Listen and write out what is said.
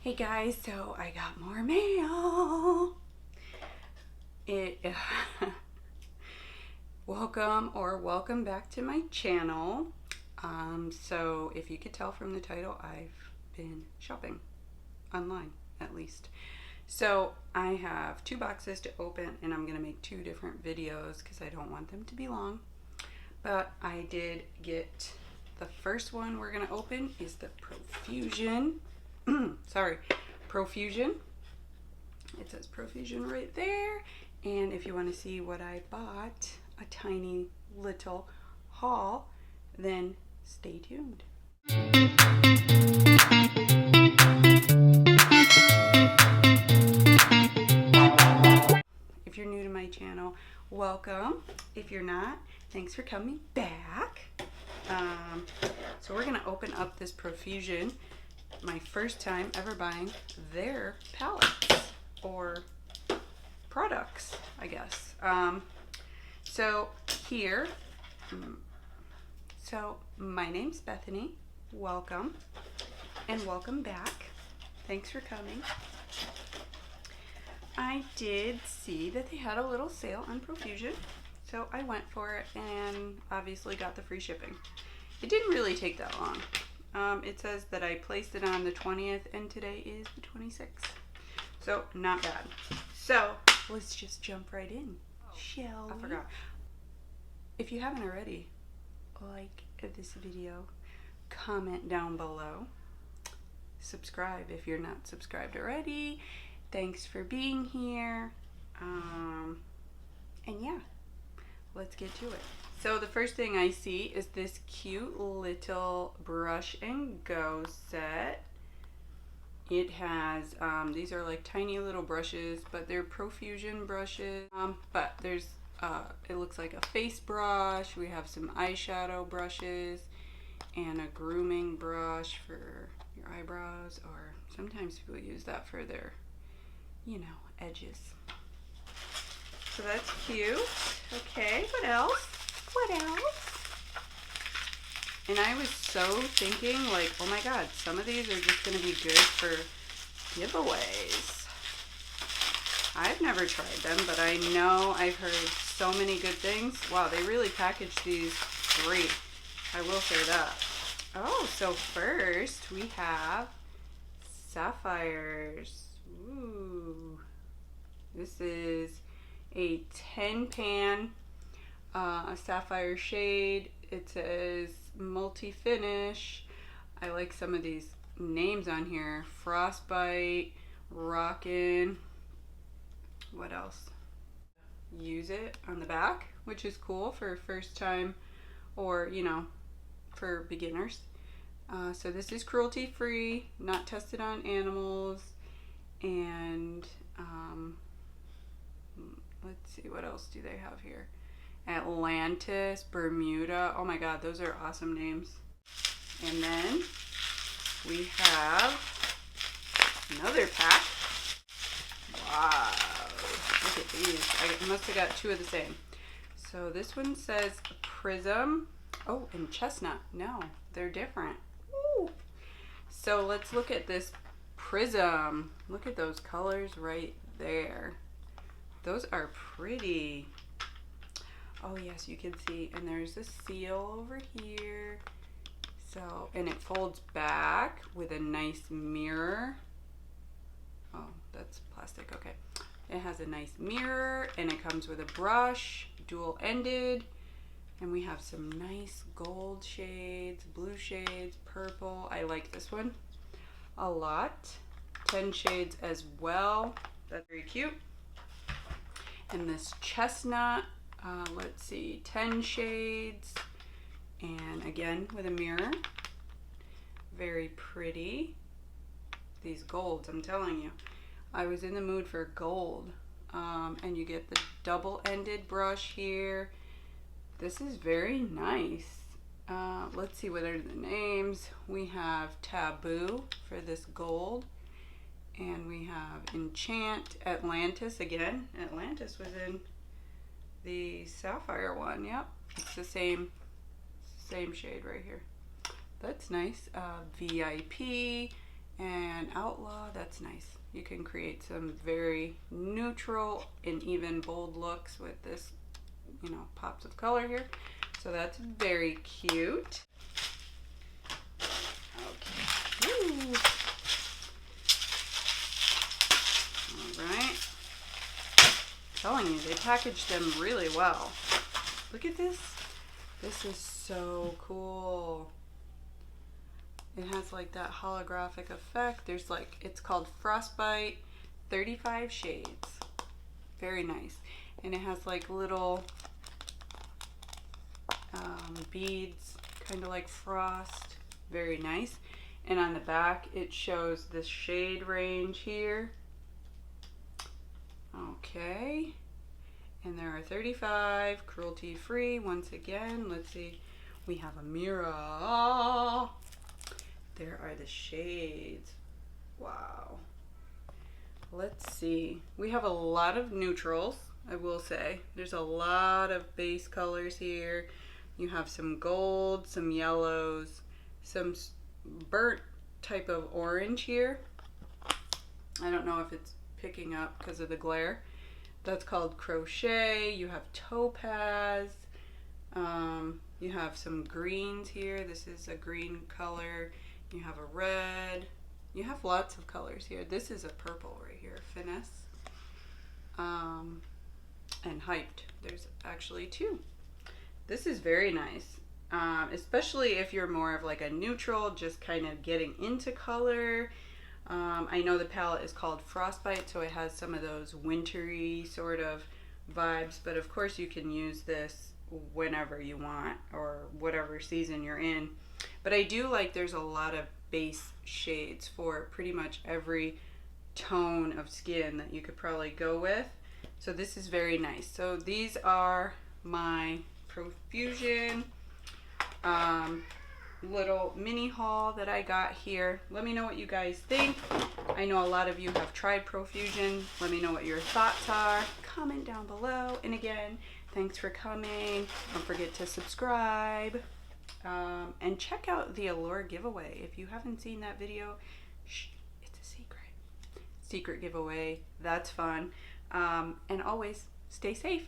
Hey guys, so I got more mail. Welcome back to my channel. So if you could tell from the title, I've been shopping online at least. So I have 2 boxes to open and I'm gonna make 2 different videos because I don't want them to be long. But I did get the first one we're gonna open is the Profusion. Profusion. It says Profusion right there. And if you want to see what I bought, a tiny little haul, then stay tuned. If you're new to my channel, welcome. If you're not, thanks for coming back. So we're gonna open up this Profusion. My first time ever buying their palettes or products, I guess. So here, so my name's Bethany. Welcome and welcome back. Thanks for coming. I did see that they had a little sale on Profusion, so I went for it and obviously got the free shipping. It didn't really take that long. It says that I placed it on the 20th and today is the 26th. So not bad. So let's just jump right in, shall we? I forgot. If you haven't already, like this video, comment down below, subscribe if you're not subscribed already. Thanks for being here. And yeah, let's get to it. So the first thing I see is this cute little brush and go set. It has, these are like tiny little brushes, but they're Profusion brushes. But there's, it looks like a face brush. We have some eyeshadow brushes and a grooming brush for your eyebrows, or sometimes people use that for their, you know, edges. So that's cute. Okay, what else? What else? And I was so thinking, like, oh my god, some of these are just going to be good for giveaways. I've never tried them, but I know I've heard so many good things. Wow, they really packaged these great. I will say that. Oh, so first we have sapphires. Ooh. This is a 10 pan a sapphire shade. It says multi-finish. I like some of these names on here. Frostbite, Rockin'. What else? Use it on the back, which is cool for first time or, you know, for beginners. So this is cruelty free, not tested on animals, and let's see, what else do they have here? Atlantis, Bermuda. Oh my god, those are awesome names. And then we have another pack. Wow, look at these. I must have got 2 of the same. So this one says Prism. Oh, and Chestnut. No, they're different. Ooh. So let's look at this Prism. Look at those colors right there. Those are pretty. Oh yes, you can see, and there's a seal over here. So, and it folds back with a nice mirror. Oh, that's plastic, okay. It has a nice mirror, and it comes with a brush, dual-ended, and we have some nice gold shades, blue shades, purple. I like this one a lot. 10 shades as well. That's very cute. And this chestnut, let's see, 10 shades, and again with a mirror. Very pretty. These golds, I'm telling you, I was in the mood for gold. And you get the double-ended brush here. This is very nice. Let's see what are the names. We have Taboo for this gold, and we have Enchant, Atlantis again. Atlantis was in the sapphire one. Yep, it's the same shade right here. That's nice. VIP, And Outlaw, that's nice. You can create some very neutral and even bold looks with this, you know, pops of color here. So that's very cute. Okay. Ooh. All right. I'm telling you, they packaged them really well. Look at this. This is so cool. It has like that holographic effect. There's like, it's called Frostbite 35 shades. Very nice. And it has like little beads, kind of like frost. Very nice. And on the back, it shows the shade range here. Okay. And there are 35, cruelty free. Once again, let's see. We have a mirror. There are the shades. Wow. Let's see. We have a lot of neutrals, I will say. There's a lot of base colors here. You have some gold, some yellows, some burnt type of orange here. I don't know if it's picking up because of the glare. That's called crochet. You have topaz. You have some greens here. This is a green color. You have a red. You have lots of colors here. This is a purple right here, finesse. And hyped. There's actually two. This is very nice, especially if you're more of like a neutral, just kind of getting into color. I know the palette is called Frostbite, so it has some of those wintry sort of vibes, but of course you can use this whenever you want or whatever season you're in. But I do like there's a lot of base shades for pretty much every tone of skin that you could probably go with. So this is very nice. So these are my Profusion little mini haul that I got here. Let me know what you guys think. I know a lot of you have tried Profusion. Let me know what your thoughts are. Comment down below. And again, thanks for coming. Don't forget to subscribe. And check out the Allure giveaway. If you haven't seen that video, shh, it's a secret giveaway. That's fun. And always stay safe.